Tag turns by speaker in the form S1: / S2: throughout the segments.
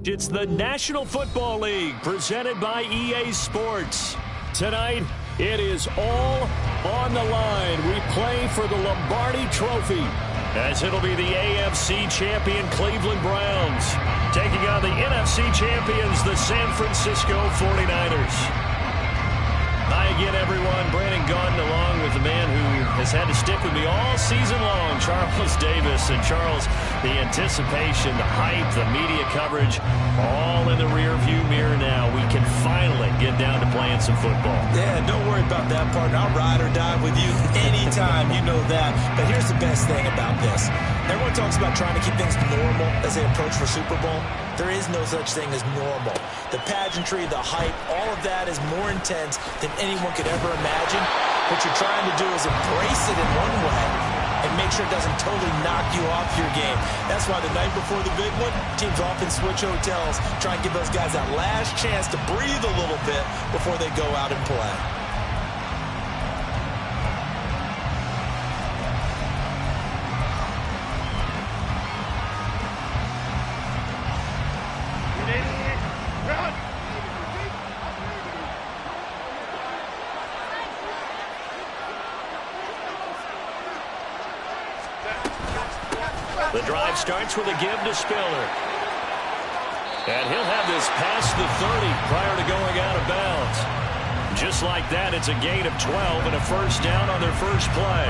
S1: It's the National Football League presented by EA Sports. Tonight, it is all on the line. We play for the Lombardi Trophy, as it'll be the AFC champion Cleveland Browns taking on the NFC champions, the San Francisco 49ers. Hi again, everyone. Brandon Gaudin along with the man who has had to stick with me all season long, Charles Davis. And Charles, the anticipation, the hype, the media coverage, all in the rearview mirror now. We can finally get down to playing some football.
S2: Yeah, don't worry about that part. I'll ride or die with you anytime. You know that. But here's the best thing about this. Everyone talks about trying to keep things normal as they approach for Super Bowl. There is no such thing as normal. The pageantry, the hype, all of that is more intense than anyone could ever imagine. What you're trying to do is embrace it in one way and make sure it doesn't totally knock you off your game. That's why the night before the big one, teams often switch hotels, try and give those guys that last chance to breathe a little bit before they go out and play.
S1: The drive starts with a give to Spiller. And he'll have this past the 30 prior to going out of bounds. Just like that, it's a gain of 12 and a first down on their first play.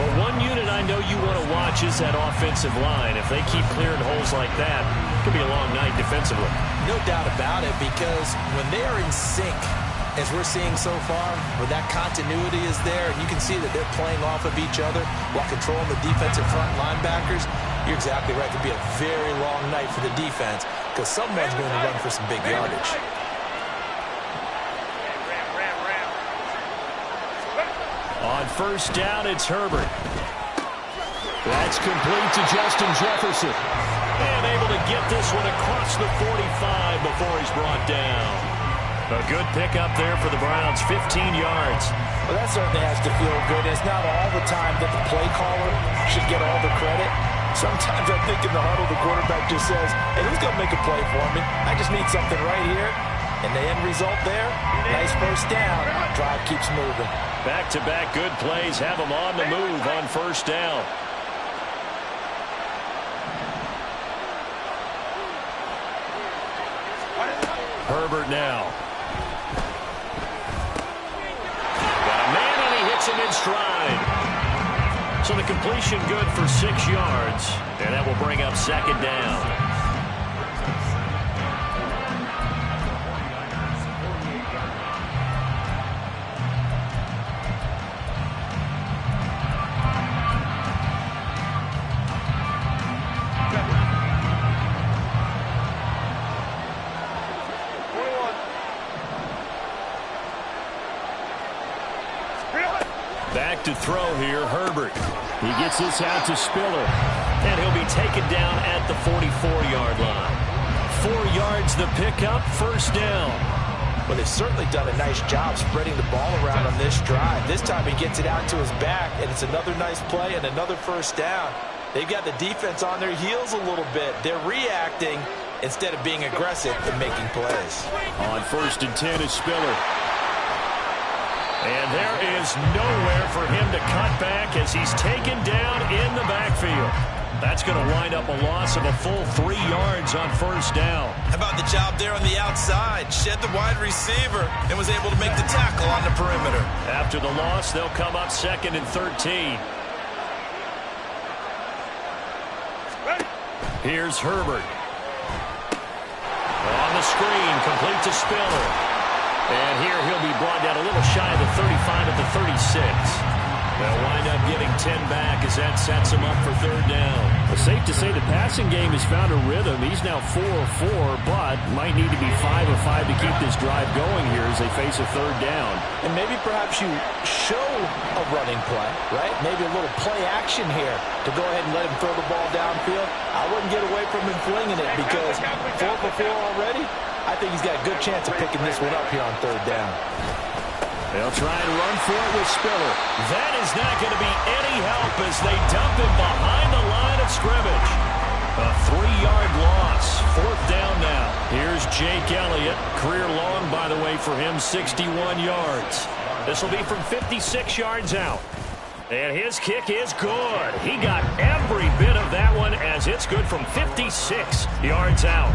S1: Well, one unit I know you want to watch is that offensive line. If they keep clearing holes like that, it could be a long night defensively.
S2: No doubt about it, because when they are in sync, as we're seeing so far, where that continuity is there, and you can see that they're playing off of each other while controlling the defensive front linebackers, you're exactly right. It could be a very long night for the defense because someone's going to run for some big yardage.
S1: On first down, it's Herbert. That's complete to Justin Jefferson. And able to get this one across the 45 before he's brought down. A good pickup there for the Browns, 15 yards.
S2: Well, that certainly has to feel good. It's not all the time that the play caller should get all the credit. Sometimes I think in the huddle, the quarterback just says, hey, who's going to make a play for me? I just need something right here. And the end result there, nice first down. Drive keeps moving.
S1: Back-to-back good plays have them on the move on first down. Herbert now. Got a man and he hits him in stride. So the completion good for 6 yards. And that will bring up second down. Back to throw here, Herbert. He gets this out to Spiller. And he'll be taken down at the 44-yard line. 4 yards the pickup, first down.
S2: Well, they've certainly done a nice job spreading the ball around on this drive. This time he gets it out to his back, and it's another nice play and another first down. They've got the defense on their heels a little bit. They're reacting instead of being aggressive and making plays.
S1: On first and 10 is Spiller. And there is nowhere for him to cut back as he's taken down in the backfield. That's going to wind up a loss of a full 3 yards on first down.
S2: How about the job there on the outside? Shed the wide receiver and was able to make the tackle on the perimeter.
S1: After the loss, they'll come up second and 13. Here's Herbert. On the screen, complete to Spiller. And here he'll be brought down a little shy of the 35 at the 36. They'll wind up getting 10 back as that sets him up for third down.
S3: It's safe to say the passing game has found a rhythm. He's now 4 of 4, but might need to be 5 of 5 to keep this drive going here as they face a third down.
S2: And maybe perhaps you show a running play, right? Maybe a little play action here to go ahead and let him throw the ball downfield. I wouldn't get away from him flinging it because 4 for 4 already. I think he's got a good chance of picking this one up here on third down.
S1: They'll try and run for it with Spiller. That is not going to be any help as they dump him behind the line of scrimmage. A 3-yard loss. 4th down now. Here's Jake Elliott. Career long, by the way, for him, 61 yards. This will be from 56 yards out. And his kick is good. He got every bit of that one as it's good from 56 yards out.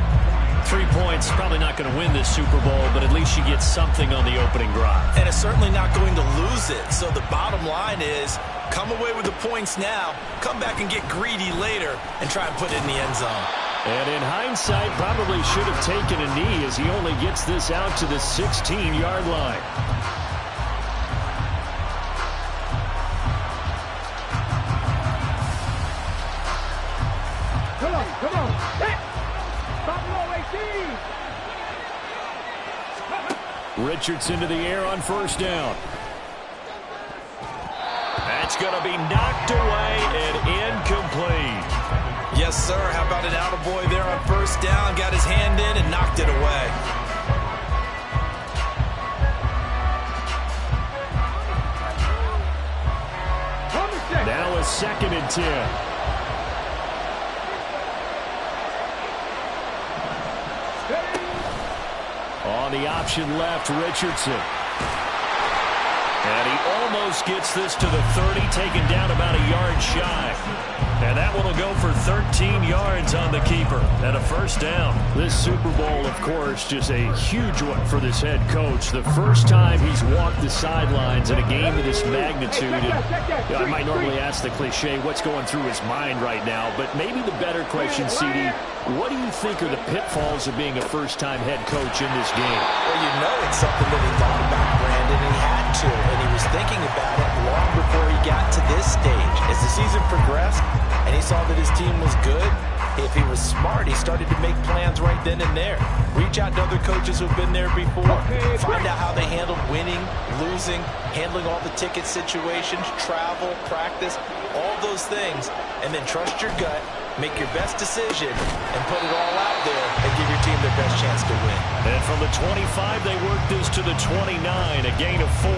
S1: 3 points, probably not going to win this Super Bowl, but at least you get something on the opening drive.
S2: And it's certainly not going to lose it. So the bottom line is, come away with the points now, come back and get greedy later, and try and put it in the end zone.
S1: And in hindsight, probably should have taken a knee as he only gets this out to the 16-yard line.
S4: Come on.
S1: Richardson to the air on 1st down. That's going to be knocked away and incomplete.
S2: Yes, sir. How about an attaboy there on 1st down? Got his hand in and knocked it away.
S1: Now a 2nd and 10. On the option left, Richardson. And he almost gets this to the 30, taken down about a yard shy. And that one will go for 13 yards on the keeper and a 1st down. This Super Bowl, of course, just a huge one for this head coach. The first time he's walked the sidelines in a game of this magnitude. And, I might normally ask the cliche, what's going through his mind right now? But maybe the better question, CD, what do you think are the pitfalls of being a first-time head coach in this game?
S2: Well, you know it's something that he thought about, Brandon, and he had to. And he was thinking about it long before he got to this stage. As the season progressed, and he saw that his team was good, if he was smart, he started to make plans right then and there. Reach out to other coaches who've been there before. Find out how they handled winning, losing, handling all the ticket situations, travel, practice, all those things. And then trust your gut, make your best decision, and put it all out there and give your team their best chance to win.
S1: And from the 25, they work this to the 29, a gain of 4.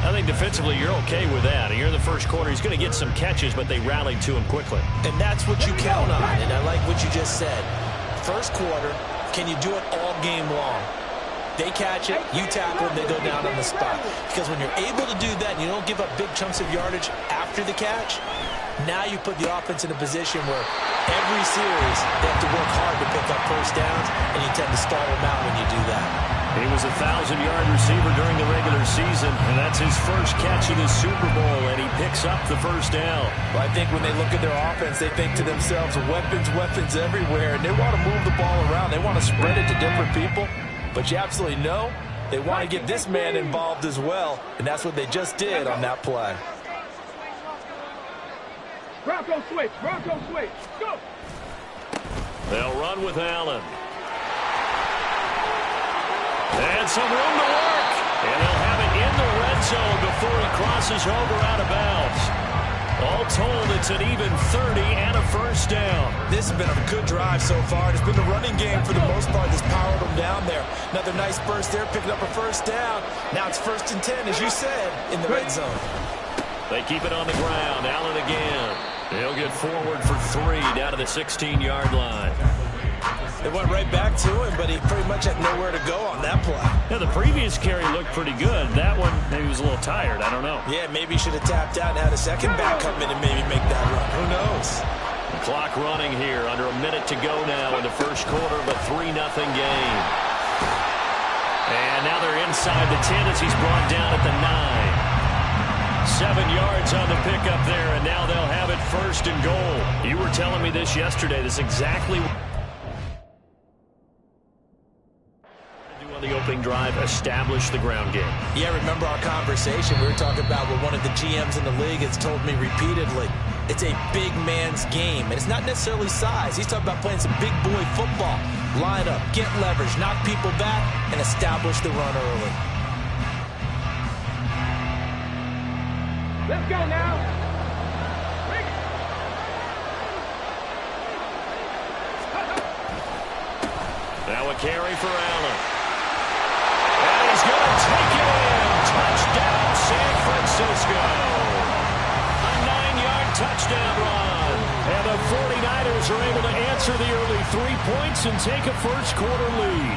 S1: I think defensively you're okay with that. Here in the first quarter, he's going to get some catches, but they rallied to him quickly.
S2: And that's what you count on, and I like what you just said. First quarter, can you do it all game long? They catch it, you tackle them, they go down on the spot. Because when you're able to do that and you don't give up big chunks of yardage after the catch, now you put the offense in a position where every series they have to work hard to pick up 1st downs, and you tend to stall them out when you do that.
S1: He was a 1,000-yard receiver during the regular season, and that's his first catch of the Super Bowl, and he picks up the 1st down.
S2: Well, I think when they look at their offense, they think to themselves, weapons everywhere, and they want to move the ball around. They want to spread it to different people, but you absolutely know they want to get this man involved as well, and that's what they just did on that play.
S4: Bronco switch, go!
S1: They'll run with Allen. And some room to work. And they'll have it in the red zone before he crosses over out of bounds. All told, it's an even 30 and a 1st down.
S2: This has been a good drive so far. It's been the running game for the most part that's powered them down there. Another nice burst there, picking up a 1st down. Now it's 1st and 10, as you said, in the red zone.
S1: They keep it on the ground. Allen again. He'll get forward for 3 down to the 16-yard line.
S2: They went right back to him, but he pretty much had nowhere to go on that play.
S1: Yeah, the previous carry looked pretty good. That one, maybe he was a little tired. I don't know.
S2: Yeah, maybe he should have tapped out and had a second back come in and maybe make that run. Who knows?
S1: The clock running here. Under a minute to go now in the first quarter, but 3-0 game. And now they're inside the 10 as he's brought down at the 9. 7 yards on the pickup there, and now they'll have it 1st and goal. You were telling me this yesterday. This is exactly the opening drive, establish the ground game.
S2: Yeah, remember our conversation? We were talking about what one of the GMs in the league has told me repeatedly. It's a big man's game, and it's not necessarily size. He's talking about playing some big boy football. Line up, get leverage, knock people back, and establish the run early.
S4: Let's go now.
S1: Now a carry for Allen. And he's going to take it in. Touchdown, San Francisco. A 9-yard touchdown run. And the 49ers are able to answer the early 3 points and take a first-quarter lead.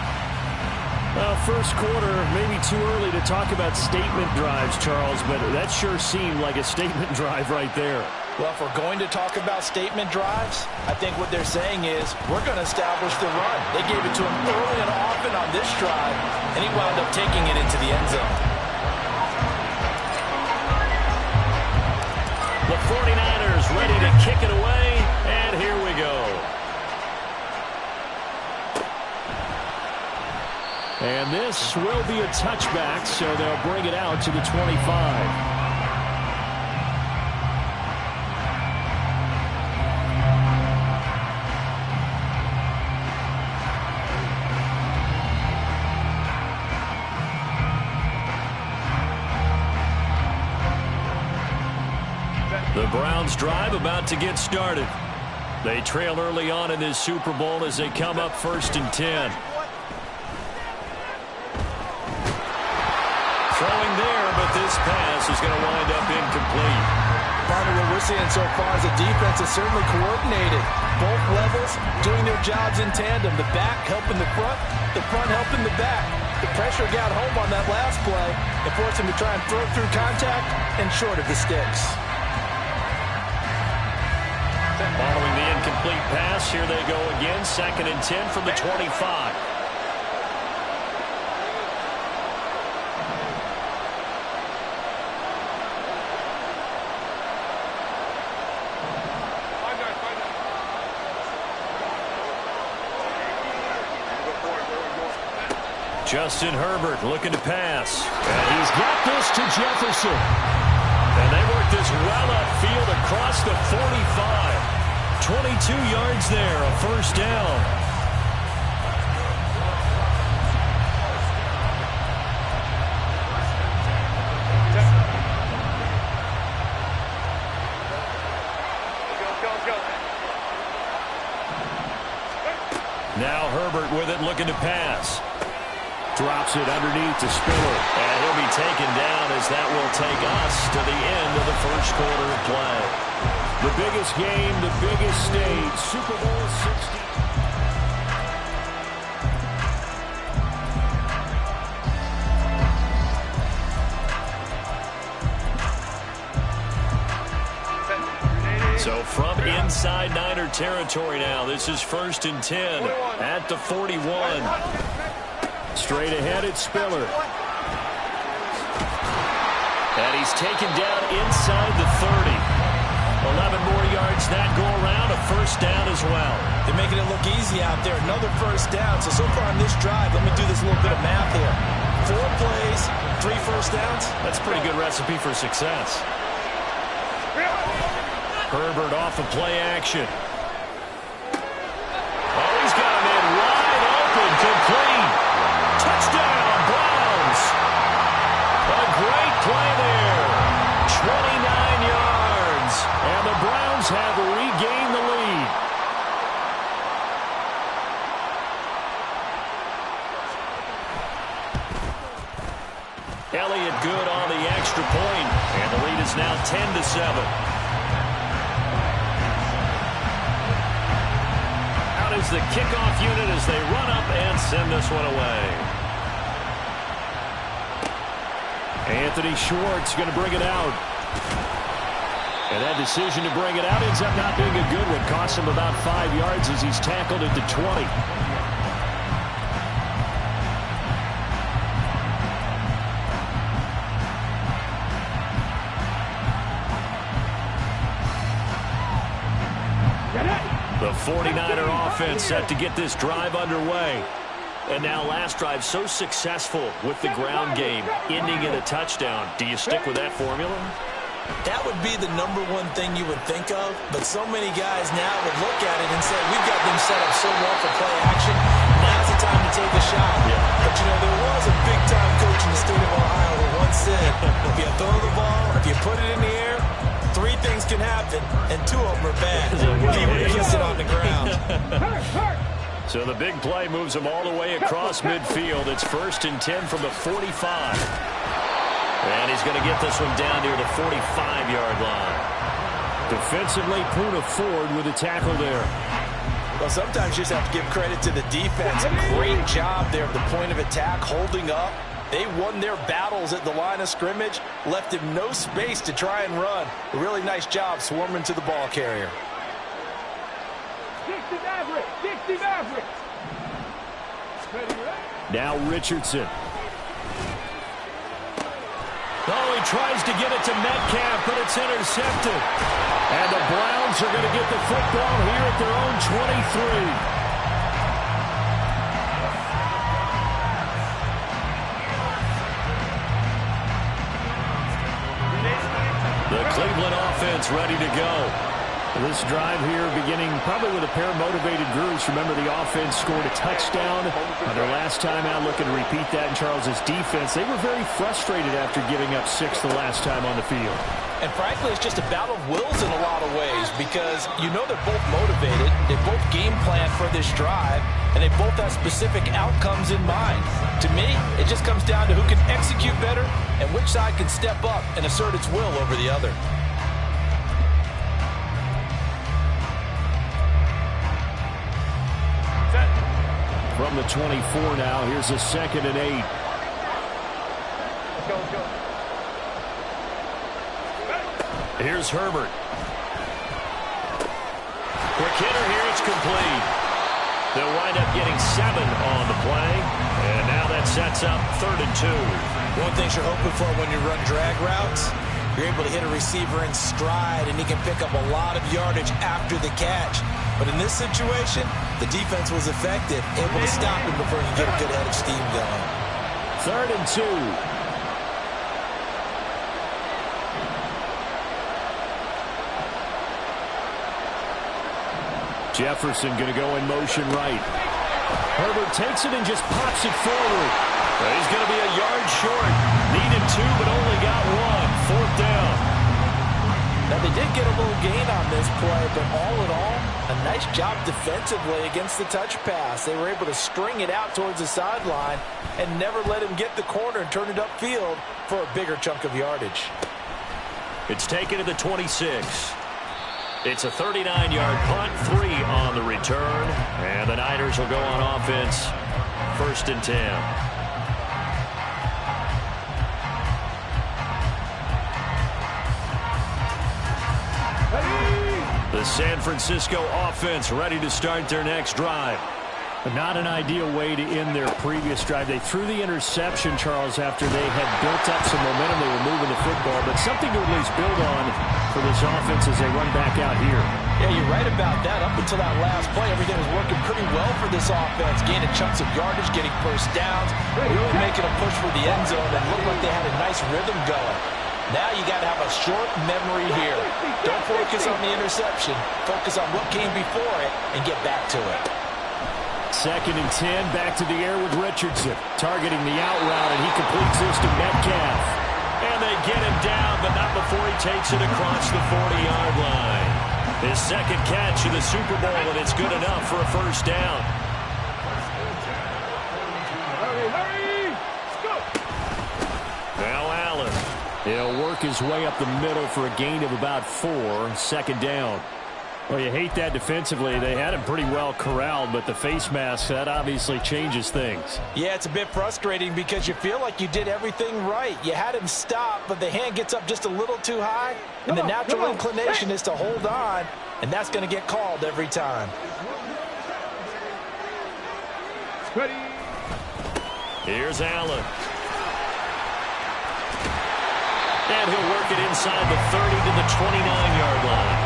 S1: First quarter, maybe too early to talk about statement drives, Charles, but that sure seemed like a statement drive right there.
S2: Well, if we're going to talk about statement drives, I think what they're saying is we're going to establish the run. They gave it to him early and often on this drive, and he wound up taking it into the end zone.
S1: The 49ers ready to kick it away, and here we go. And this will be a touchback, so they'll bring it out to the 25. The Browns drive about to get started. They trail early on in this Super Bowl as they come up 1st and 10. Throwing there, but this pass is going to wind up incomplete.
S2: Part of what we're seeing so far is the defense is certainly coordinated. Both levels doing their jobs in tandem. The back helping the front helping the back. The pressure got home on that last play and forced him to try and throw through contact and short of the sticks.
S1: Following the incomplete pass, here they go again. 2nd and 10 from the 25. Justin Herbert looking to pass. And he's got this to Jefferson. And they work this well upfield across the 45. 22 yards there, a first down. Now Herbert with it, looking to pass. Drops it underneath to Spiller. And he'll be taken down as that will take us to the end of the first quarter of play. The biggest game, the biggest stage, Super Bowl 60. So from inside Niner territory now, this is 1st and 10 at the 41. Straight ahead, it's Spiller. And he's taken down inside the 30. 11 more yards that go around, a first down as well.
S2: They're making it look easy out there. Another first down. So far on this drive, let me do this little bit of math here. 4 plays, 3 first downs.
S1: That's a pretty good recipe for success. Herbert off of play action. Oh, he's got him in wide open, complete. Touchdown, Browns. A great play there. 29 yards. And the Browns have regained the lead. Elliott good on the extra point. And the lead is now 10-7. Is the kickoff unit as they run up and send this one away. Anthony Schwartz going to bring it out. And that decision to bring it out ends up not being a good one. Costs him about 5 yards as he's tackled at the 20. The 49er offense set to get this drive underway. And now last drive so successful with the ground game, ending in a touchdown. Do you stick with that formula?
S2: That would be the #1 thing you would think of, but so many guys now would look at it and say, we've got them set up so well for play action, now's the time to take a shot.
S1: Yeah.
S2: But, you know, there was a big-time coach in the state of Ohio who once said, if you throw the ball, if you put it in the air, 3 things can happen, and 2 of them are bad. He would kiss it on the ground.
S1: So the big play moves them all the way across midfield. It's 1st and 10 from the 45. And he's going to get this one down near the 45-yard line.
S3: Defensively, Puna Ford with a tackle there.
S2: Well, sometimes you just have to give credit to the defense. Great job there at the point of attack, holding up. They won their battles at the line of scrimmage, left him no space to try and run. A really nice job swarming to the ball carrier.
S4: 60 Maverick! 60 Maverick!
S3: Now Richardson.
S1: Oh, he tries to get it to Metcalf, but it's intercepted. And the Browns are going to get the football here at their own 23. The Cleveland offense ready to go. This drive here beginning probably with a pair of motivated groups. Remember, the offense scored a touchdown on their last time out. Looking to repeat that in Charles's defense. They were very frustrated after giving up 6 the last time on the field.
S2: And frankly, it's just a battle of wills in a lot of ways because you know they're both motivated. They both game plan for this drive, and they both have specific outcomes in mind. To me, it just comes down to who can execute better and which side can step up and assert its will over the other.
S3: From the 24 now, here's a 2nd and 8.
S4: Let's go.
S1: Here's Herbert. Quick hitter here, it's complete. They'll wind up getting 7 on the play, and now that sets up 3rd and 2.
S2: One thing you're hoping for when you run drag routes, you're able to hit a receiver in stride, and he can pick up a lot of yardage after the catch. But in this situation, the defense was effective, able to stop him before he could get a good head of steam going.
S3: 3rd and 2. Jefferson going to go in motion right. Herbert takes it and just pops it forward.
S1: He's going to be a yard short. Needed 2, but only got 1. 4th down.
S2: Now, they did get a little gain on this play, but all in all, a nice job defensively against the touch pass. They were able to string it out towards the sideline and never let him get the corner and turn it upfield for a bigger chunk of yardage.
S1: It's taken to the 26. It's a 39-yard punt, 3 on the return, and the Niners will go on offense, 1st and 10. The San Francisco offense ready to start their next drive.
S3: But not an ideal way to end their previous drive. They threw the interception, Charles, after they had built up some momentum. They were moving the football, but something to at least build on for this offense as they run back out here.
S2: Yeah, you're right about that. Up until that last play, everything was working pretty well for this offense, gaining chunks of yardage, getting first downs, really making a push for the end zone, and looked like they had a nice rhythm going. Now you got to have a short memory here. Don't focus on the interception. Focus on what came before it and get back to it.
S3: 2nd and 10, back to the air with Richardson. Targeting the out route, and he completes this to Metcalf.
S1: And they get him down, but not before he takes it across the 40-yard line. His 2nd catch of the Super Bowl, and it's good enough for a 1st down.
S4: Hurry! Go!
S1: Now Allen.
S3: He'll work his way up the middle for a gain of about 4, 2nd down. Well, you hate that defensively. They had him pretty well corralled, but the face mask, that obviously changes things.
S2: Yeah, it's a bit frustrating because you feel like you did everything right. You had him stop, but the hand gets up just a little too high, and the natural inclination is to hold on, and that's going to get called every time.
S4: Ready?
S1: Here's Allen. And he'll work it inside the 30 to the 29-yard line.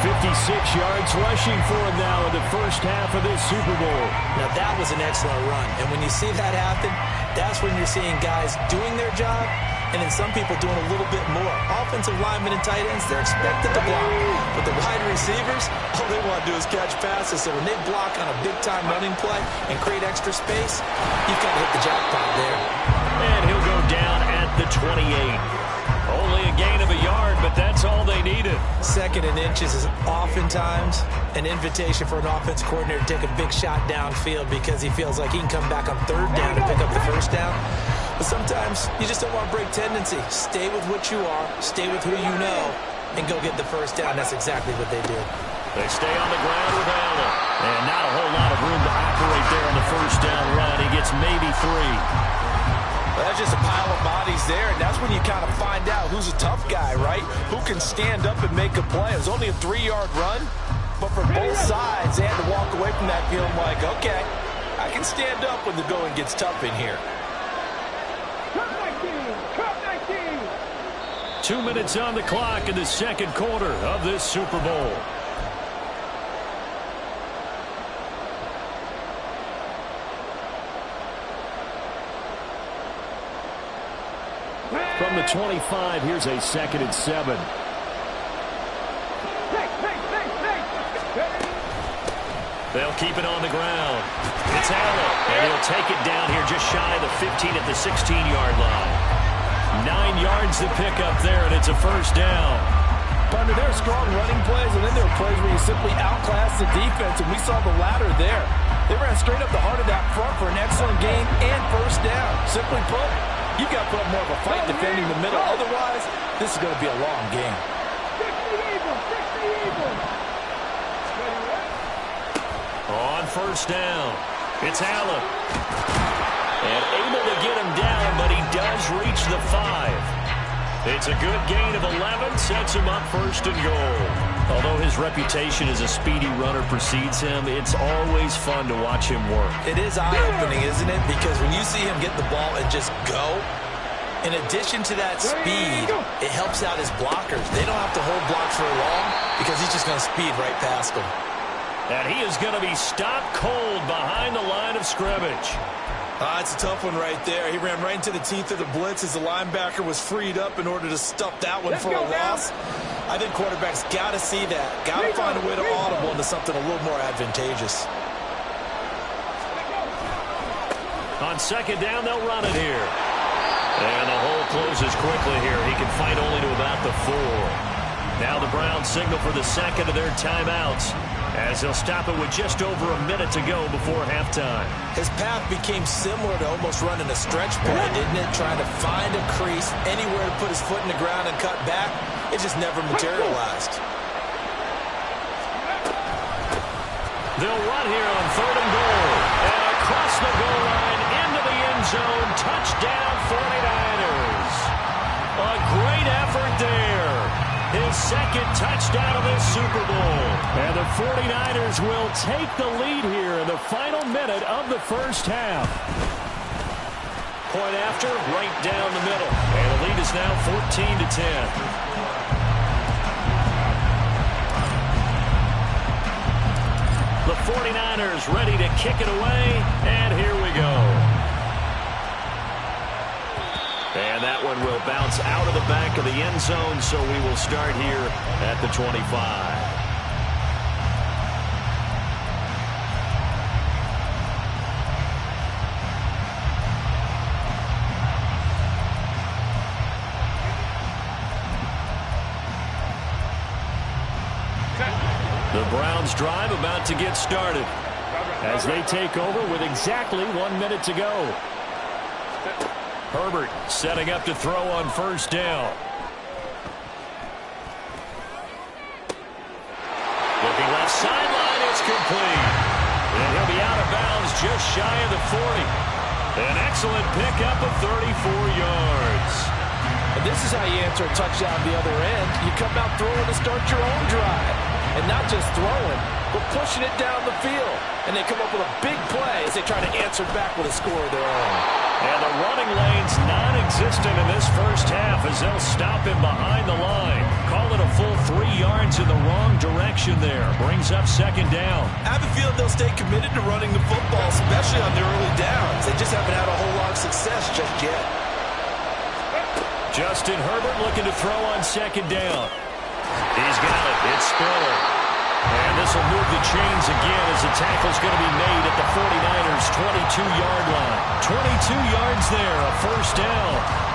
S3: 56 yards rushing for him now in the first half of this Super Bowl.
S2: Now, that was an excellent run. And when you see that happen, that's when you're seeing guys doing their job and then some people doing a little bit more. Offensive linemen and tight ends, they're expected to block. But the wide receivers, all they want to do is catch passes. So when they block on a big-time running play and create extra space, you've got to hit the jackpot there.
S1: And he'll go down at the 28. Only a gain of a yard, but that's all they needed.
S2: 2nd and inches is oftentimes an invitation for an offense coordinator to take a big shot downfield because he feels like he can come back on 3rd down and pick up the 1st down. But sometimes you just don't want to break tendency. Stay with what you are. Stay with who you know. and go get the first down. That's exactly what they did.
S1: They stay on the ground with Allen. And not a whole lot of room to operate there on the first down run. He gets maybe 3.
S2: Well, that's just a pile of bodies there, and that's when you kind of find out who's a tough guy, right? Who can stand up and make a play. It was only a 3-yard run, but for both sides, they had to walk away from that feeling like, okay, I can stand up when the going gets tough in here.
S4: Cut 19! Cut 19!
S1: 2 minutes on the clock in the second quarter of this Super Bowl. From the 25, here's a 2nd and 7. They'll keep it on the ground. It's Allen, and he'll take it down here just shy of the 15 at the 16-yard line. 9 yards to pick up there, and it's a first down.
S2: Partner, there are strong running plays, and then there are plays where you simply outclass the defense, and we saw the latter there. They ran straight up the heart of that front for an excellent gain and first down. Simply put, you've got to put up more of a fight defending the middle. Otherwise, this is going to be a long game.
S4: 60 Eagles!
S1: On first down, it's Allen. And able to get him down, but he does reach the 5. It's a good gain of 11, sets him up first and goal. Although his reputation as a speedy runner precedes him, it's always fun to watch him work.
S2: It is eye-opening, isn't it? Because when you see him get the ball and just go, in addition to that speed, it helps out his blockers. They don't have to hold blocks for long because he's just going to speed right past them.
S1: And he is going to be stopped cold behind the line of scrimmage.
S2: It's a tough one right there. He ran right into the teeth of the blitz as the linebacker was freed up in order to stuff that one for a loss. I think quarterbacks got to see that. Got to find a way to audible into something a little more advantageous.
S1: On second down, they'll run it here. And the hole closes quickly here. He can fight only to about the 4. Now the Browns signal for the second of their timeouts, as they'll stop it with just over a minute to go before halftime.
S2: His path became similar to almost running a stretch play, didn't it? Trying to find a crease, anywhere to put his foot in the ground and cut back. It just never materialized.
S1: They'll run here on 3rd and goal. And across the goal line, into the end zone, touchdown 49ers. A great effort there. His second touchdown of this Super Bowl. And the 49ers will take the lead here in the final minute of the first half. Point after, right down the middle. And the lead is now 14-10. The 49ers ready to kick it away, and here we go. And that one will bounce out of the back of the end zone, so we will start here at the 25. The Browns drive about to get started as they take over with exactly 1 minute to go. Herbert setting up to throw on first down. Looking left sideline, it's complete. And he'll be out of bounds just shy of the 40. An excellent pickup of 34 yards.
S2: And this is how you answer a touchdown the other end. You come out throwing to start your own drive. And not just throwing, but pushing it down the field. And they come up with a big play as they try to answer back with a score of their own.
S1: And the running lane's non-existent in this first half as they'll stop him behind the line. Call it a full 3 yards in the wrong direction there. Brings up second down.
S2: I have a feeling they'll stay committed to running the football, especially on their early downs. They just haven't had a whole lot of success just yet.
S1: Justin Herbert looking to throw on second down. He's got it. It's Spiller. And this will move the chains again as the tackle's going to be made at the 49ers' 22-yard line. 22 yards there, a first down.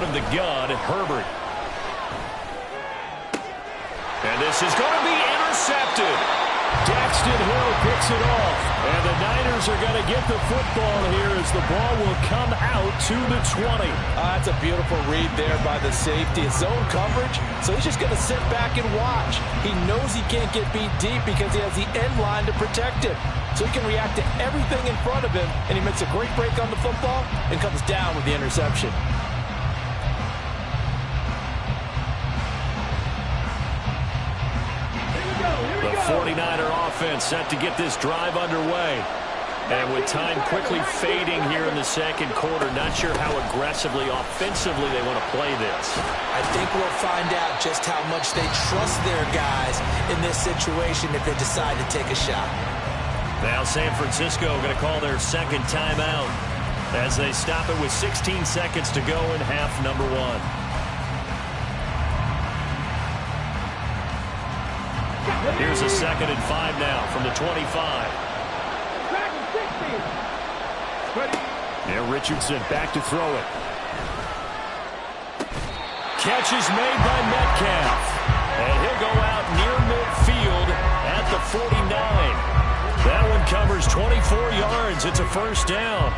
S1: in the gun, Herbert. And this is going to be intercepted. Daxton Hill picks it off. And the Niners are going to get the football here as the ball will come out to the 20.
S2: That's a beautiful read there by the safety. It's zone coverage, so he's just going to sit back and watch. He knows he can't get beat deep because he has the end line to protect him. So he can react to everything in front of him, and he makes a great break on the football and comes down with the interception.
S1: The 49er offense set to get this drive underway. And with time quickly fading here in the second quarter, not sure how aggressively, offensively they want to play this.
S2: I think we'll find out just how much they trust their guys in this situation if they decide to take a shot.
S1: Now San Francisco going to call their second timeout as they stop it with 16 seconds to go in half number one. Here's a 2nd and 5 now from the 25. Now Richardson back to throw it. Catch is made by Metcalf. And he'll go out near midfield at the 49. That one covers 24 yards. It's a first down.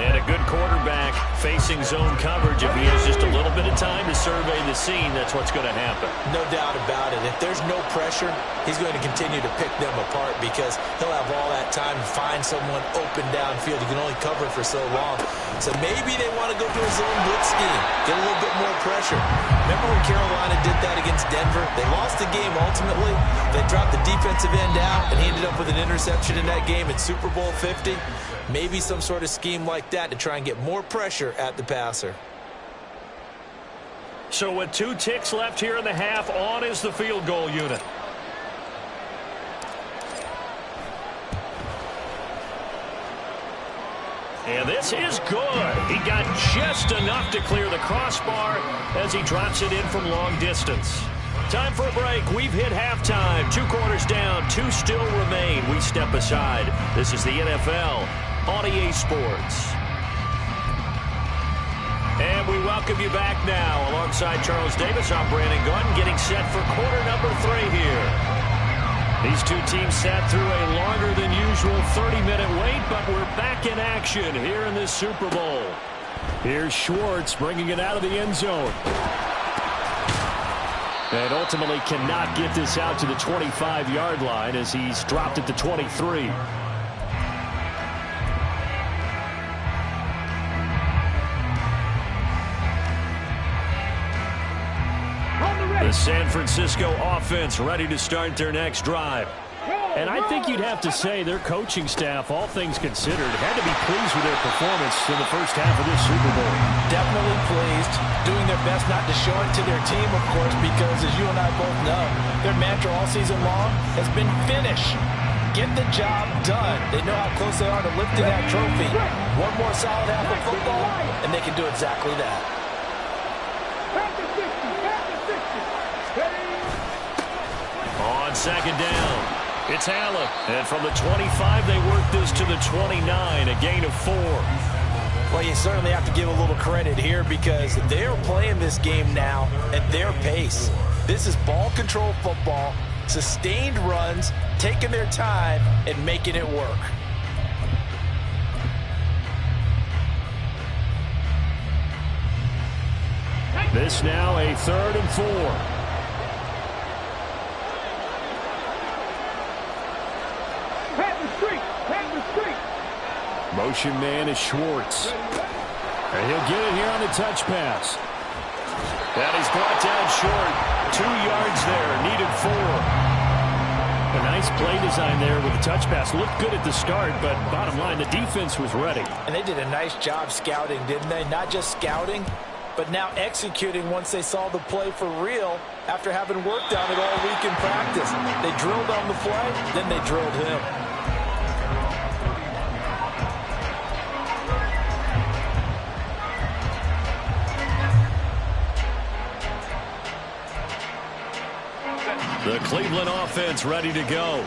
S1: And a good quarterback facing zone coverage. If he has just a little bit of time to survey the scene, that's what's going to happen.
S2: No doubt about it. If there's no pressure, he's going to continue to pick them apart because he'll have all that time to find someone open downfield. He can only cover for so long. So maybe they want to go to a zone blitz scheme, get a little bit more pressure. Remember when Carolina did that against Denver? They lost the game ultimately. They dropped the defensive end out, and he ended up with an interception in that game at Super Bowl 50. Maybe some sort of scheme like that to try and get more pressure at the passer.
S1: So with 2 ticks left here in the half, on is the field goal unit. And this is good. He got just enough to clear the crossbar as he drops it in from long distance. Time for a break. We've hit halftime. 2 quarters down, 2 still remain. We step aside. This is the NFL on EA Sports. And we welcome you back now. Alongside Charles Davis, I'm Brandon Gordon, getting set for quarter number 3 here. These 2 teams sat through a longer than usual 30-minute wait, but we're back in action here in this Super Bowl. Here's Schwartz bringing it out of the end zone. And ultimately cannot get this out to the 25-yard line as he's dropped it to 23. The San Francisco offense ready to start their next drive. And I think you'd have to say their coaching staff, all things considered, had to be pleased with their performance in the first half of this Super Bowl.
S2: Definitely pleased, doing their best not to show it to their team, of course, because as you and I both know, their mantra all season long has been finish. Get the job done. They know how close they are to lifting that trophy. One more solid half of football, and they can do exactly that.
S1: On second down, it's Allen. And from the 25, they work this to the 29, a gain of 4.
S2: Well, you certainly have to give a little credit here because they're playing this game now at their pace. This is ball control football, sustained runs, taking their time, and making it work.
S1: This now a 3rd and 4. Motion man is Schwartz. And he'll get it here on the touch pass. That is brought down short. 2 yards there, needed 4. A nice play design there with the touch pass. Looked good at the start, but bottom line, the defense was ready.
S2: And they did a nice job scouting, didn't they? Not just scouting, but now executing once they saw the play for real after having worked on it all week in practice. They drilled on the play, then they drilled him.
S1: The Cleveland offense ready to go.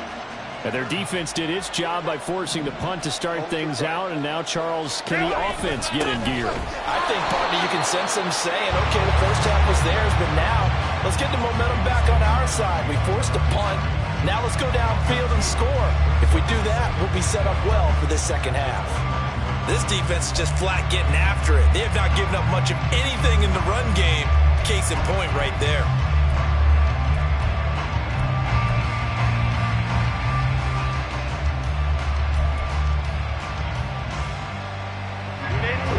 S3: And their defense did its job by forcing the punt to start things out, and now, Charles, can the offense get in gear?
S2: I think, partner, you can sense them saying, okay, the first half was theirs, but now let's get the momentum back on our side. We forced a punt. Now let's go downfield and score. If we do that, we'll be set up well for this second half. This defense is just flat getting after it. They have not given up much of anything in the run game. Case in point right there.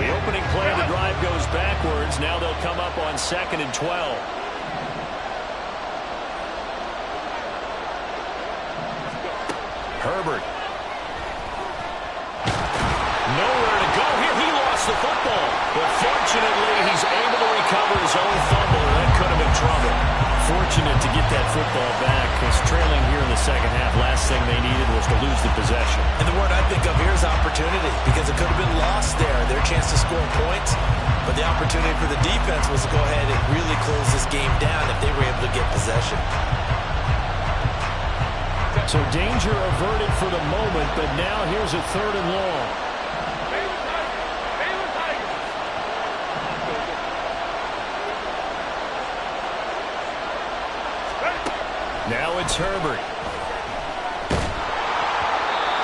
S3: The opening play of the drive goes backwards. Now they'll come up on 2nd and 12. Herbert. Nowhere to go here. He lost the football. But fortunately, he's able to recover his own fumble. That could have been trouble. Fortunate to get that football back, because trailing here in the second half, last thing they needed was to lose the possession.
S2: And the word I think of here is opportunity, because it could have been lost there, their chance to score points. But the opportunity for the defense was to go ahead and really close this game down if they were able to get possession.
S3: So danger averted for the moment, but now here's a 3rd and long. Now it's Herbert.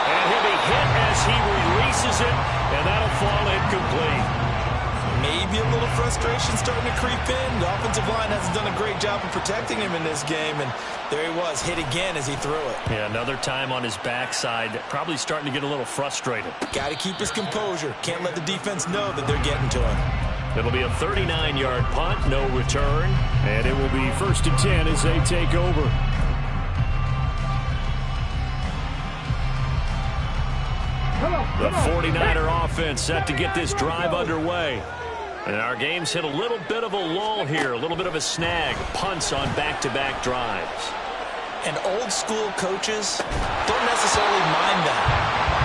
S3: And he'll be hit as he releases it, and that'll fall incomplete.
S2: Maybe a little frustration starting to creep in. The offensive line hasn't done a great job of protecting him in this game, and there he was, hit again as he threw it.
S3: Yeah, another time on his backside, probably starting to get a little frustrated.
S2: Got to keep his composure. Can't let the defense know that they're getting to him.
S3: It'll be a 39-yard punt, no return, and it will be 1st and 10 as they take over. The 49er offense set to get this drive underway. And our game's hit a little bit of a lull here, a little bit of a snag. Punts on back-to-back drives.
S2: And old-school coaches don't necessarily mind that.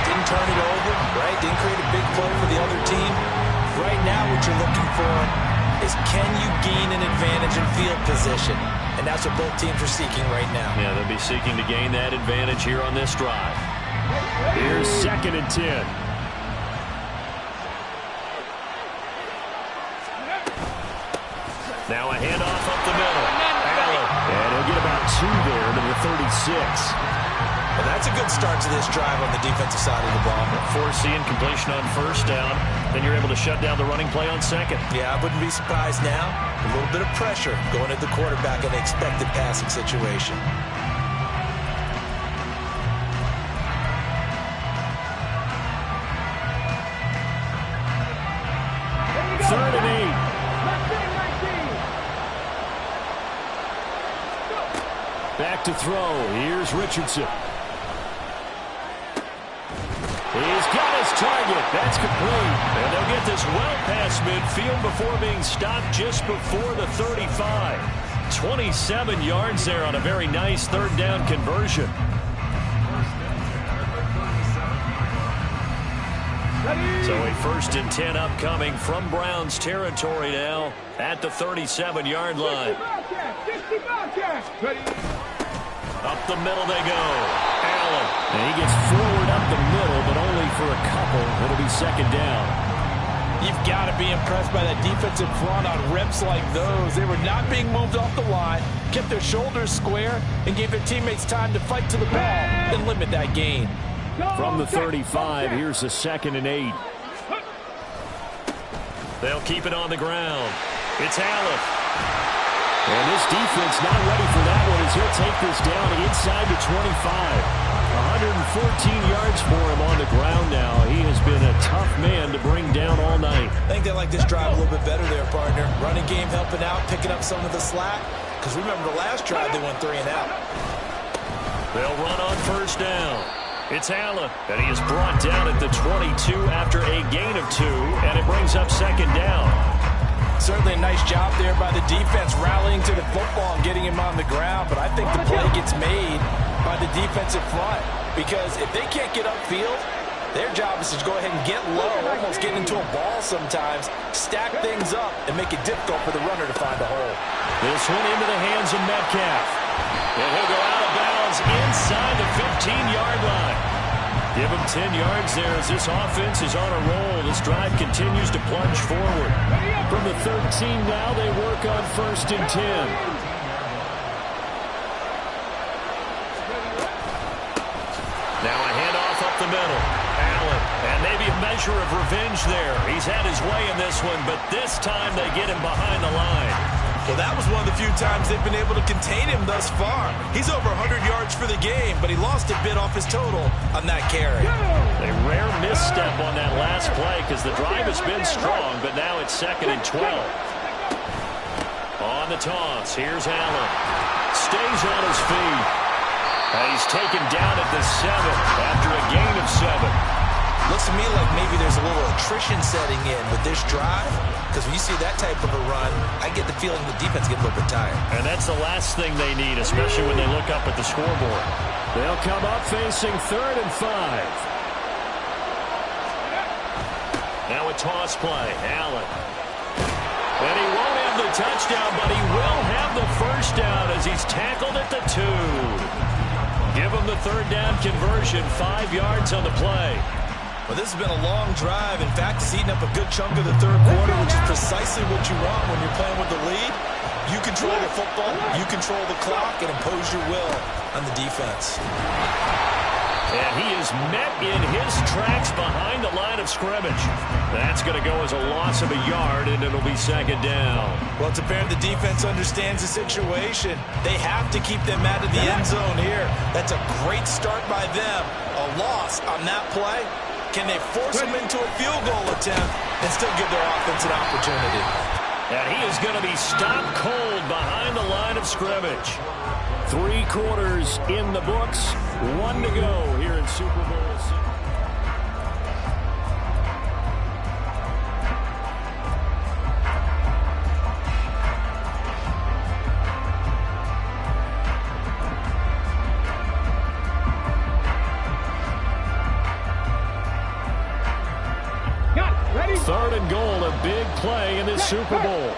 S2: Didn't turn it over, right? Didn't create a big play for the other team. Right now what you're looking for is, can you gain an advantage in field position? And that's what both teams are seeking right now.
S3: Yeah, they'll be seeking to gain that advantage here on this drive. Here's 2nd and 10. Now a handoff up the middle. Allen. And he'll get about 2 there to the 36.
S2: Well, that's a good start to this drive on the defensive side of the ball.
S3: Forcing completion on 1st down. Then you're able to shut down the running play on 2nd.
S2: Yeah, I wouldn't be surprised now. A little bit of pressure going at the quarterback in an expected passing situation.
S3: 3rd and 8. Back to throw. Here's Richardson. He's got his target. That's complete. And they'll get this well past midfield before being stopped just before the 35. 27 yards there on a very nice 3rd down conversion. So a 1st and 10 upcoming from Browns territory now at the 37-yard line. Up the middle they go. Allen. And he gets forward up the middle, but only for a couple. It'll be 2nd down.
S2: You've got to be impressed by that defensive front on reps like those. They were not being moved off the line, kept their shoulders square, and gave their teammates time to fight to the ball and limit that gain.
S3: From the 35, here's a 2nd and 8. They'll keep it on the ground. It's Allen. And this defense not ready for that one as he'll take this down inside the 25. 114 yards for him on the ground now. He has been a tough man to bring down all night.
S2: I think they like this drive a little bit better there, partner. Running game helping out, picking up some of the slack. Because remember the last drive, they went 3 and out.
S3: They'll run on 1st down. It's Allen, and he is brought down at the 22 after a gain of 2, and it brings up 2nd down.
S2: Certainly a nice job there by the defense, rallying to the football and getting him on the ground, but I think the play gets made by the defensive front, because if they can't get upfield, their job is to go ahead and get low, almost get into a ball sometimes, stack things up, and make it difficult for the runner to find a hole.
S3: This one into the hands of Metcalf. And he'll go out of bounds
S1: is inside the 15-yard line. Give them 10 yards there as this offense is on a roll. This drive continues to plunge forward.
S3: From the 13 now, they work on 1st and 10.
S1: Now a handoff up the middle. Allen, and maybe a measure of revenge there. He's had his way in this one, but this time they get him behind the line.
S2: Well, that was one of the few times they've been able to contain him thus far. He's over 100 yards for the game, but he lost a bit off his total on that carry.
S1: A rare misstep on that last play because the drive has been strong, but now it's 2nd and 12. On the toss, here's Allen. Stays on his feet. And he's taken down at the 7 after a gain of 7.
S2: Looks to me like maybe there's a little attrition setting in with this drive, because when you see that type of a run, I get the feeling the defense gets a little bit tired.
S1: And that's the last thing they need, especially when they look up at the scoreboard.
S3: They'll come up facing 3rd and 5.
S1: Now a toss play. Allen. And he won't have the touchdown, but he will have the first down as he's tackled at the 2. Give him the 3rd down conversion, 5 yards on the play.
S2: Well, this has been a long drive. In fact, it's eaten up a good chunk of the 3rd quarter, which is precisely what you want when you're playing with the lead. You control the football, you control the clock, and impose your will on the defense.
S1: And he is met in his tracks behind the line of scrimmage. That's going to go as a loss of a yard, and it'll be 2nd down.
S2: Well, it's apparent the defense understands the situation. They have to keep them out of the end zone here. That's a great start by them. A loss on that play. Can they force them into a field goal attempt and still give their offense an opportunity?
S1: And he is going to be stopped cold behind the line of scrimmage.
S3: 3 quarters in the books. 1 to go here in Super Bowl 6.
S4: Ready?
S3: 3rd and goal, a big play in this Super Bowl.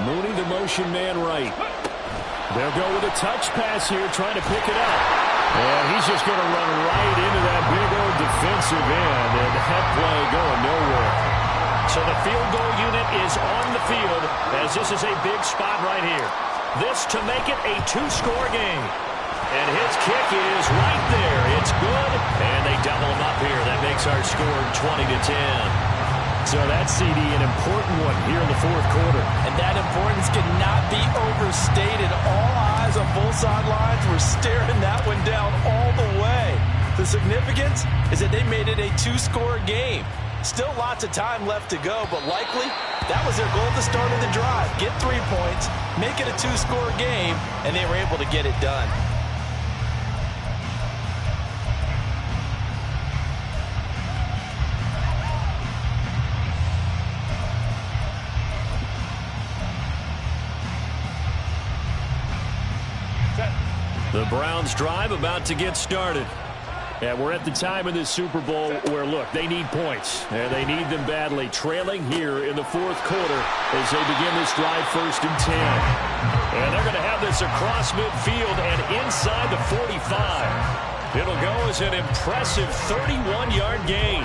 S3: Mooney, the motion man right. They'll go with a touch pass here, trying to pick it up. And he's just going to run right into that big old defensive end, and that play going nowhere.
S1: So the field goal unit is on the field as this is a big spot right here. This to make it a 2-score game. And his kick is right there. It's good, and they double him up here. That makes our score 20-10.
S3: So that's, CD, an important one here in the 4th quarter.
S2: And that importance cannot be overstated. All eyes on both sidelines were staring that one down all the way. The significance is that they made it a 2-score game. Still lots of time left to go, but likely that was their goal at the start of the drive. Get 3 points, make it a 2-score game, and they were able to get it done.
S1: The Browns drive about to get started.
S3: And we're at the time in this Super Bowl where, look, they need points. And they need them badly. Trailing here in the 4th quarter as they begin this drive 1st and 10.
S1: And they're going to have this across midfield and inside the 45. It'll go as an impressive 31-yard gain.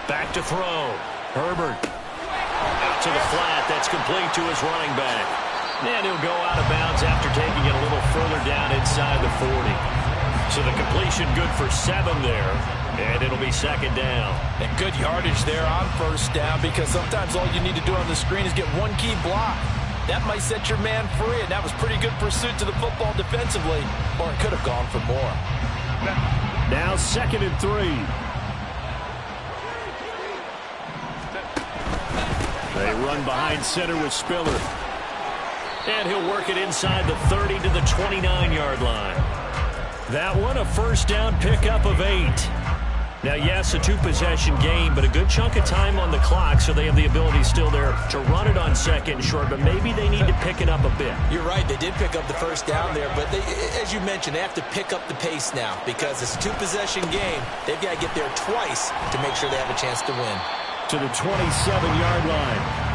S1: Back to throw. Herbert. Out to the flat. That's complete to his running back. And he'll go out of bounds after taking it a little further down inside the 40. So the completion good for 7 there. And it'll be 2nd down.
S2: And good yardage there on 1st down, because sometimes all you need to do on the screen is get one key block. That might set your man free, and that was pretty good pursuit to the football defensively. Or it could have gone for more.
S3: Now 2nd and 3. They run behind center with Spiller.
S1: And he'll work it inside the 30 to the 29-yard line. That one a 1st down pickup of 8.
S3: Now, yes, a two-possession game, but a good chunk of time on the clock, so they have the ability still there to run it on second and short, but maybe they need to pick it up a bit.
S2: You're right. They did pick up the first down there, but as you mentioned, they have to pick up the pace now because it's a two-possession game. They've got to get there twice to make sure they have a chance to win.
S3: To the 27-yard line.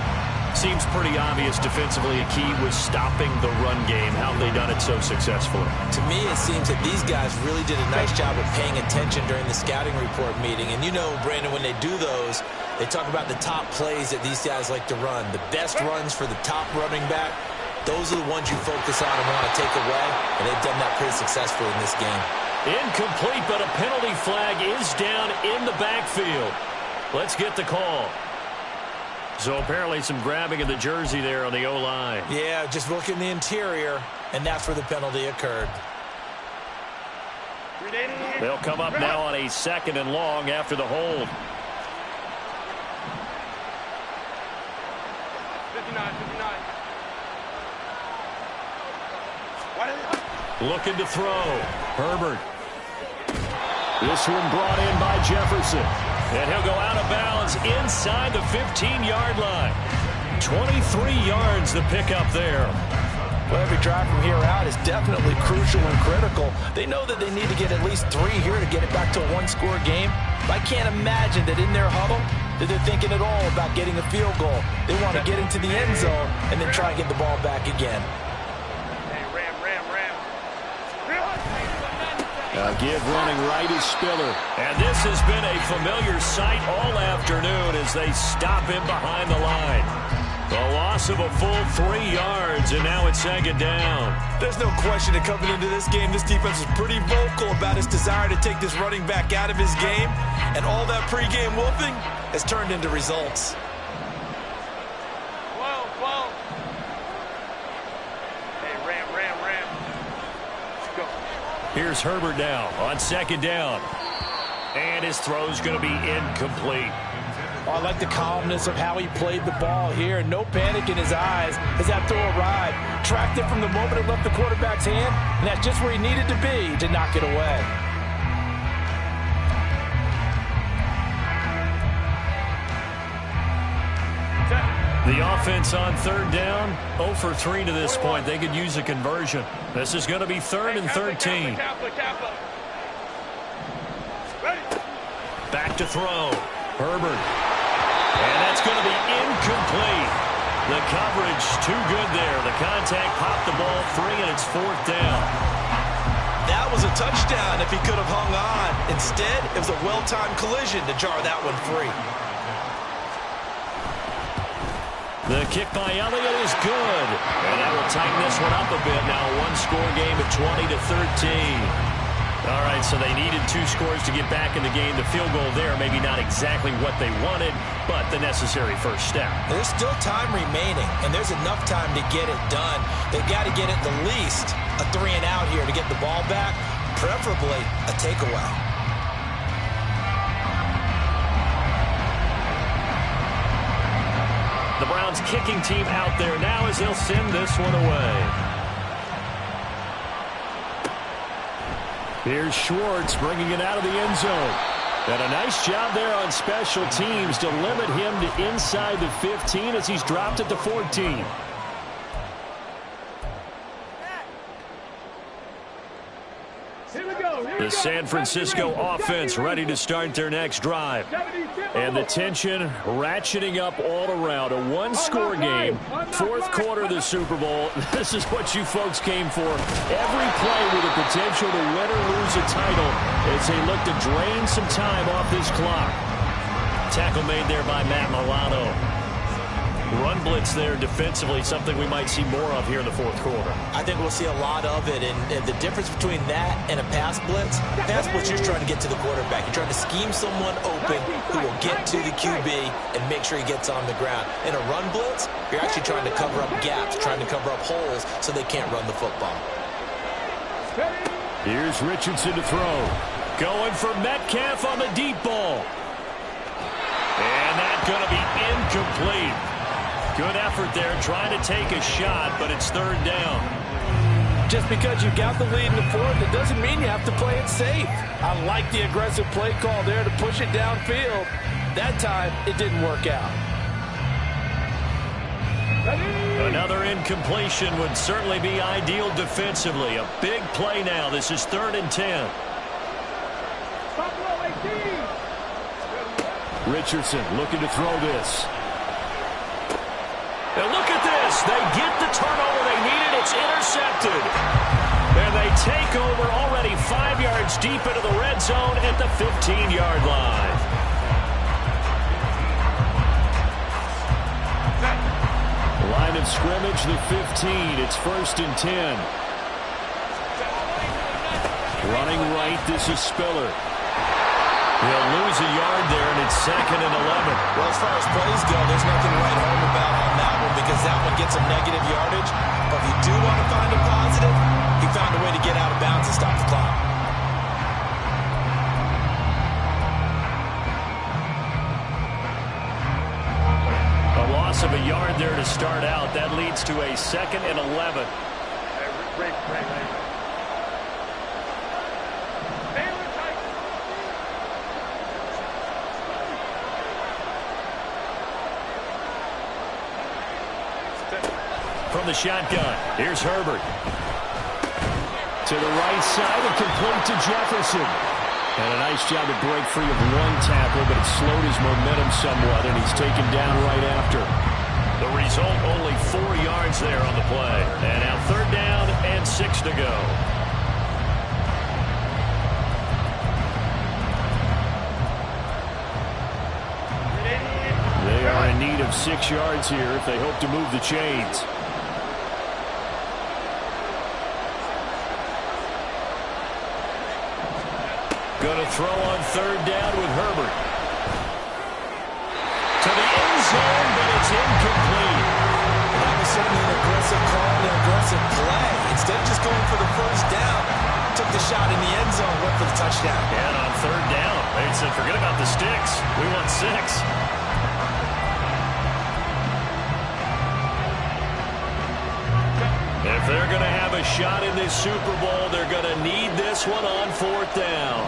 S3: Seems pretty obvious defensively a key was stopping the run game. How have they done it so successfully?
S2: To me, it seems that these guys really did a nice job of paying attention during the scouting report meeting. And you know, Brandon, when they do those, they talk about the top plays that these guys like to run. The best runs for the top running back, those are the ones you focus on and want to take away. And they've done that pretty successfully in this game.
S3: Incomplete, but a penalty flag is down in the backfield. Let's get the call. So apparently some grabbing of the jersey there on the O-line.
S2: Yeah, just look in the interior, and that's where the penalty occurred.
S3: They'll come up now on a second and long after the hold.
S4: 59.
S3: Looking to throw. Herbert. This one brought in by Jefferson. And he'll go out of bounds inside the 15-yard line. 23 yards the pickup there.
S2: Well, every drive from here out is definitely crucial and critical. They know that they need to get at least 3 here to get it back to a one-score game. But I can't imagine that in their huddle that they're thinking at all about getting a field goal. They want to get into the end zone and then try and get the ball back again.
S3: Give running right is Spiller. And this has been a familiar sight all afternoon as they stop him behind the line. The loss of a full 3 yards, and now it's second down.
S2: There's no question that coming into this game, this defense is pretty vocal about its desire to take this running back out of his game. And all that pregame wolfing has turned into results.
S3: Here's Herbert now on second down. And his throw's going to be incomplete.
S2: Oh, I like the calmness of how he played the ball here. No panic in his eyes as that throw arrived. Tracked it from the moment it left the quarterback's hand, and that's just where he needed to be to knock it away.
S3: The offense on third down, 0 for 3 to this point. They could use a conversion. This is going to be 3rd and 13. Back to throw. Herbert. And that's going to be incomplete. The coverage too good there. The contact popped the ball free, and it's 4th down.
S2: That was a touchdown if he could have hung on. Instead, it was a well-timed collision to jar that one free.
S3: The kick by Elliott is good. And that will tighten this one up a bit. Now a one-score game at 20 to 13. All right, so they needed 2 scores to get back in the game. The field goal there, maybe not exactly what they wanted, but the necessary first step.
S2: There's still time remaining, and there's enough time to get it done. They've got to get at the least a 3 and out here to get the ball back, preferably a takeaway.
S3: The Browns kicking team out there now as they'll send this one away. Here's Schwartz bringing it out of the end zone. And a nice job there on special teams to limit him to inside the 15 as he's dropped at the 14. The San Francisco offense ready to start their next drive. And the tension ratcheting up all around. A one-score game, 4th quarter of the Super Bowl. This is what you folks came for. Every play with the potential to win or lose a title as they look to drain some time off this clock. Tackle made there by Matt Milano. Run blitz there defensively, something we might see more of here in the 4th quarter.
S2: I think we'll see a lot of it, and the difference between that and a pass blitz, you're trying to get to the quarterback. You're trying to scheme someone open who will get to the QB and make sure he gets on the ground. In a run blitz, you're actually trying to cover up gaps, trying to cover up holes so they can't run the football.
S3: Here's Richardson to throw. Going for Metcalf on the deep ball. And that's going to be incomplete. Good effort there trying to take a shot, but it's 3rd down.
S5: Just because you got the lead in the fourth, it doesn't mean you have to play it safe. I like the aggressive play call there to push it downfield. That time, it didn't work out.
S1: Another incompletion would certainly be ideal defensively. A big play now. This is 3rd and 10.
S3: Richardson looking to throw this.
S1: And look at this. They get the turnover they needed. It's intercepted. And they take over already 5 yards deep into the red zone at the 15-yard line.
S3: Line of scrimmage, the 15. It's 1st and 10. Running right, this is Spiller.
S1: He'll lose a yard there, and it's 2nd and 11.
S2: Well, as far as plays go, there's nothing to write home about on that one because that one gets some negative yardage. But if you do want to find a positive, he found a way to get out of bounds and stop the clock.
S1: A loss of a yard there to start out. That leads to a 2nd and 11. From the shotgun, here's Herbert.
S3: To the right side and complete to Jefferson. And a nice job to break free of one tackle, but it slowed his momentum somewhat, and he's taken down right after.
S1: The result, only 4 yards there on the play. And now 3rd down and 6 to go.
S3: They are in need of 6 yards here if they hope to move the chains.
S1: Going to throw on 3rd down with Herbert. To the end zone, but it's incomplete.
S2: That was certainly an aggressive call and an aggressive play. Instead of just going for the 1st down, took the shot in the end zone, went for the touchdown.
S1: And on 3rd down, they said, forget about the sticks. We want 6. If they're going to have a shot in this Super Bowl, they're going to need this one on 4th down.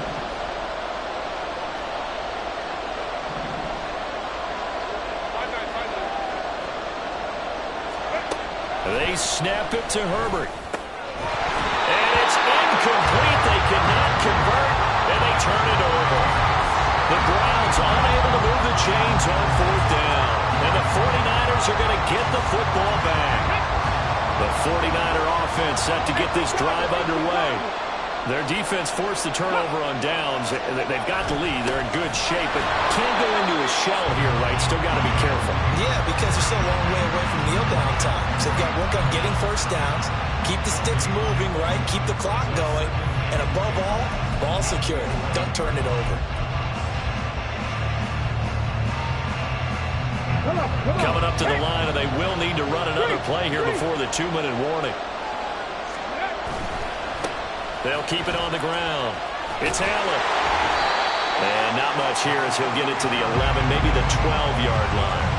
S1: They snap it to Herbert. And it's incomplete. They cannot convert, and they turn it over. The Browns unable to move the chains on 4th down. And the 49ers are going to get the football back. The 49er offense set to get this drive underway. Their defense forced the turnover on downs. They've got the lead. They're in good shape, but can't go into a shell here, right? Still got to be careful.
S2: Yeah, because they're still a long way away from kneel down time. So they've got to work on getting 1st downs, keep the sticks moving, right? Keep the clock going. And above all, ball security. Don't turn it over.
S1: Coming up to the line, and they will need to run another play here before the 2-minute warning. They'll keep it on the ground. It's Allen. And not much here as he'll get it to the 11, maybe the 12-yard line.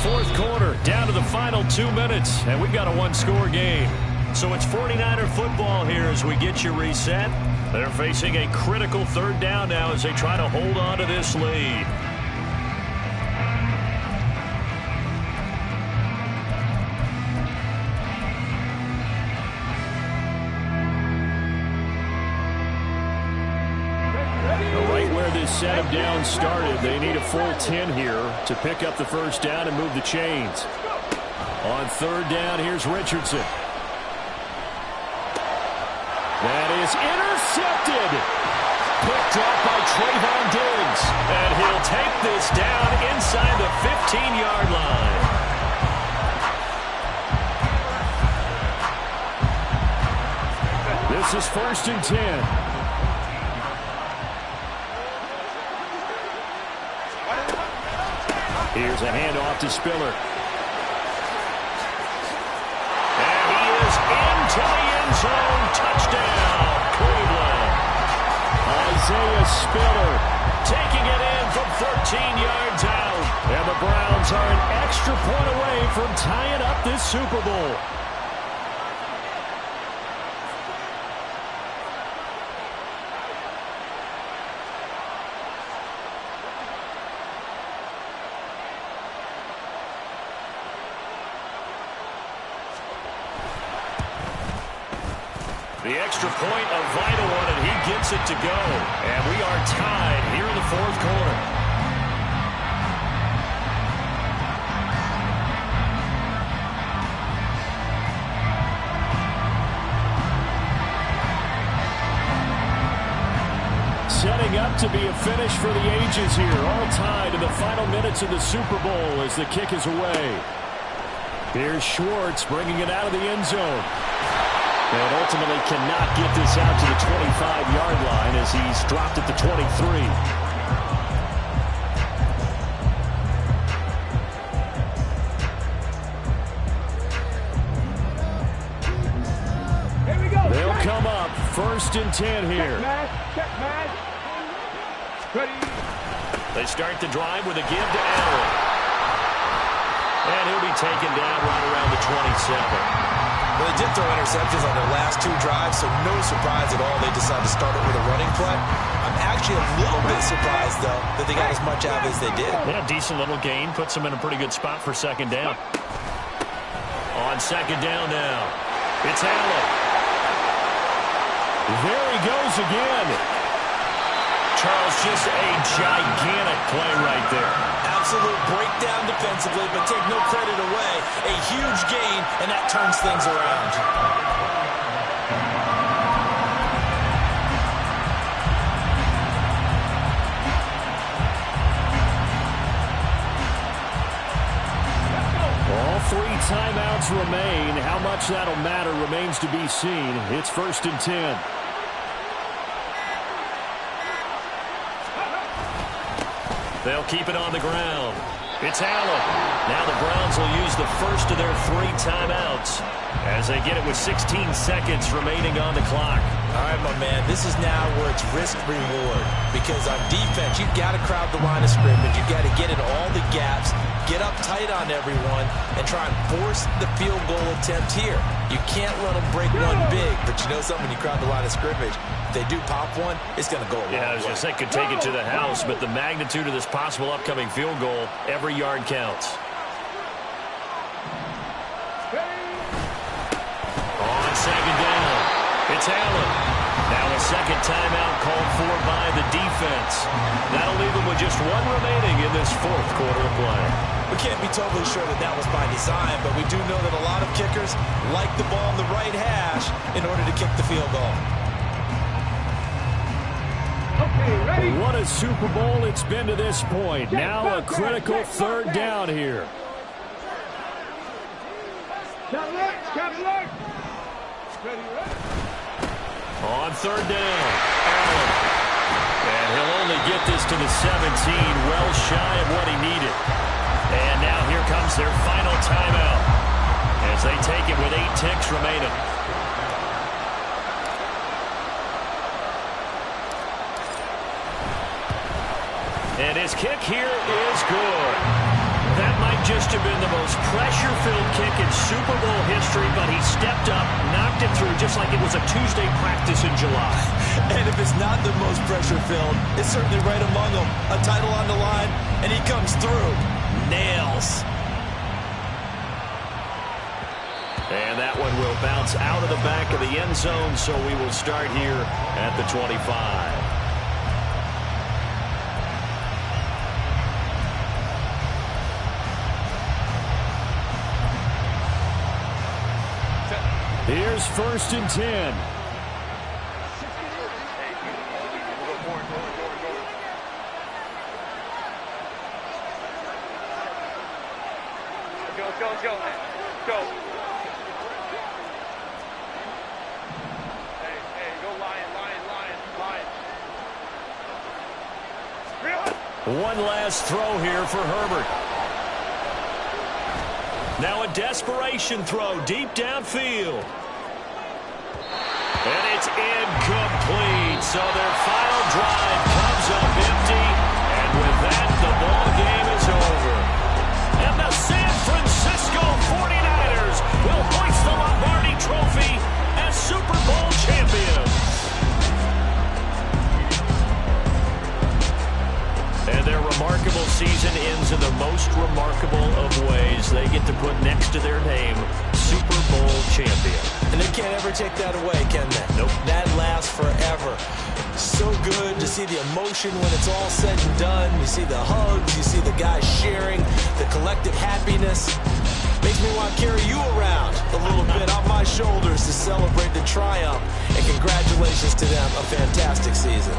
S1: 4th quarter, down to the final 2 minutes, and we've got a 1-score game. So it's 49er football here as we get you reset. They're facing a critical 3rd down now as they try to hold on to this lead.
S3: Right where this set of downs started, they need a full 10 here to pick up the 1st down and move the chains. On 3rd down, here's Richardson. That is intercepted. Picked up by Trayvon Diggs.
S1: And he'll take this down inside the 15-yard line.
S3: This is 1st and 10. Here's a handoff to Spiller.
S1: And he is into the end zone. Touchdown, Cleveland.
S3: Isaiah Spiller
S1: taking it in from 14 yards out. And the Browns are an extra point away from tying up this Super Bowl. The extra point, a vital one, and he gets it to go. And we are tied here in the fourth quarter. Setting up to be a finish for the ages here. All tied in the final minutes of the Super Bowl as the kick is away. Here's Schwartz bringing it out of the end zone. And ultimately cannot get this out to the 25-yard line as he's dropped at the 23.
S4: Here we go.
S1: They'll come up 1st and 10 here.
S4: Check match. Ready.
S1: They start the drive with a give to Allen. And he'll be taken down right around the 27.
S2: Well, they did throw interceptions on their last 2 drives, so no surprise at all they decided to start it with a running play. I'm actually a little bit surprised, though, that they got as much out of it as they did.
S1: Yeah, decent little gain. Puts them in a pretty good spot for 2nd down. On 2nd down now, it's Allen. There he goes again. Charles, just a gigantic play right there.
S2: Absolute breakdown defensively, but take no credit away. A huge gain, and that turns things around.
S1: All 3 timeouts remain. How much that'll matter remains to be seen. It's 1st and 10. They'll keep it on the ground. It's Allen. Now the Browns will use the first of their 3 timeouts as they get it with 16 seconds remaining on the clock.
S2: All right, my man, this is now where it's risk-reward. Because on defense, you've got to crowd the line of scrimmage. You've got to get in all the gaps, get up tight on everyone, and try and force the field goal attempt here. You can't let them break one big, but you know something, when you crowd the line of scrimmage, if they do pop one, it's going to go a long way.
S1: Yeah, I was going to say, could take it to the house, but the magnitude of this possible upcoming field goal, every yard counts. On 2nd down, it's Allen. Now a 2nd timeout called for by the defense. That'll leave them with just 1 remaining in this 4th quarter of play.
S2: We can't be totally sure that that was by design, but we do know that a lot of kickers like the ball in the right hash in order to kick the field goal.
S4: Okay, ready.
S1: What a Super Bowl it's been to this point. Now a critical 3rd down here.
S4: Cadillac. Ready, ready.
S1: On 3rd down, Allen. And he'll only get this to the 17, well shy of what he needed. And now here comes their final timeout as they take it with 8 ticks remaining. And his kick here is good. That might just have been the most pressure-filled kick in Super Bowl history, but he stepped up, knocked it through just like it was a Tuesday practice in July.
S2: And if it's not the most pressure-filled, it's certainly right among them. A title on the line, and he comes through. Nails.
S1: And that one will bounce out of the back of the end zone, so we will start here at the 25. Here's 1st and 10.
S4: Go. Hey, go lion.
S1: One last throw here for Herbert. Now a desperation throw deep downfield. And it's incomplete. So their final drive comes up empty. ends in the most remarkable of ways. They get to put next to their name, Super Bowl champion.
S2: And they can't ever take that away, can they?
S1: Nope.
S2: That lasts forever. So good to see the emotion when it's all said and done. You see the hugs, you see the guys sharing, the collective happiness. Makes me want to carry you around a little bit off my shoulders to celebrate the triumph. And congratulations to them, a fantastic season.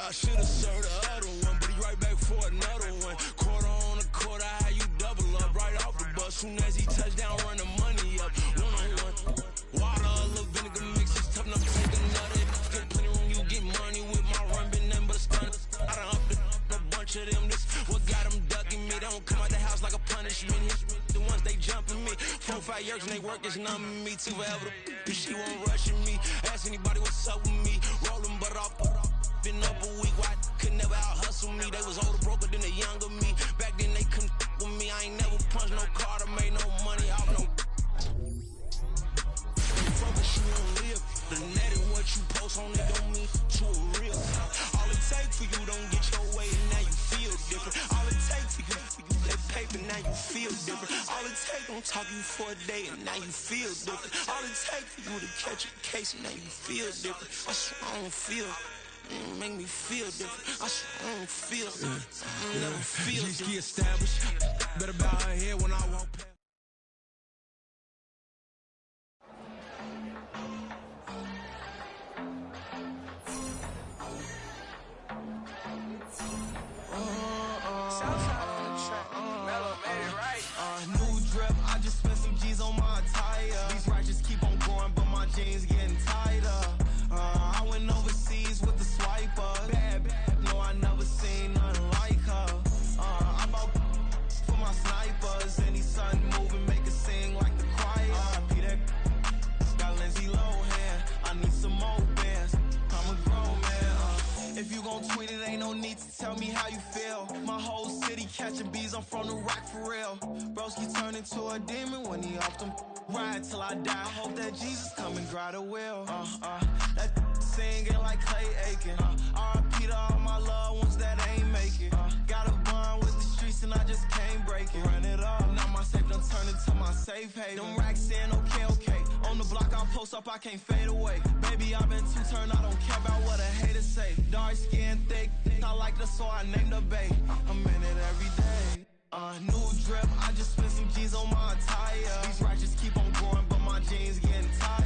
S6: I should have served the other one, but he right back for another one. Quarter on a quarter, how you double up right off the bus. Soon as he touched down, run the money up. One-on-one. Water, a little vinegar mix, it's tough enough to take another. Get plenty room, you get money with my run, been nothing but a stunt. I done upped a bunch of them. This what got them ducking me. They don't come out the house like a punishment. The ones they jumping me. 4 or 5 years and they work is numbing me. Too forever. She won't rushing me. Ask anybody what's up with me. Rolling butt off. Been up a week, why could never out hustle me? They was older, broker than the younger me. Back then they couldn't with me. I ain't never punched no card or made no money off no. Focus, you don't live. The net and what you post on it don't mean to a real. All it takes for you don't get your way and now you feel different. All it takes for you that paper, now you feel different. All it takes don't talk you for a day and now you feel different. All it takes for you to catch a case and now you feel different. I swear I don't feel. Make me feel different. I swear I don't feel. I never feel different. Get established. Better bow her head when I walk past. New drip, I just spent some G's on my attire. These righteous keep on going, but my jeans getting tighter. I went overseas with the swiper. Bad, no, I never seen nothing like her. I bought for my snipers, and these sudden you feel. My whole city catching bees, I'm from the rock for real. Broski turned into a demon when he off them. Ride till I die. Hope that Jesus come and grab the wheel. That singing like Clay Aiken. R.I.P. to all my loved ones that ain't make it. Got a bond with the streets and I just can't break it. Run it up, now my safe done turned into my safe haven. Them racks in, okay. On the block I'll post up, I can't fade away. Baby, I've been too turned, I don't care about what a hater say. Dark skin, thick, I like the so I named the babe. I'm in it every day. New drip, I just spent some G's on my attire. These righteous keep on growing, but my jeans getting tired.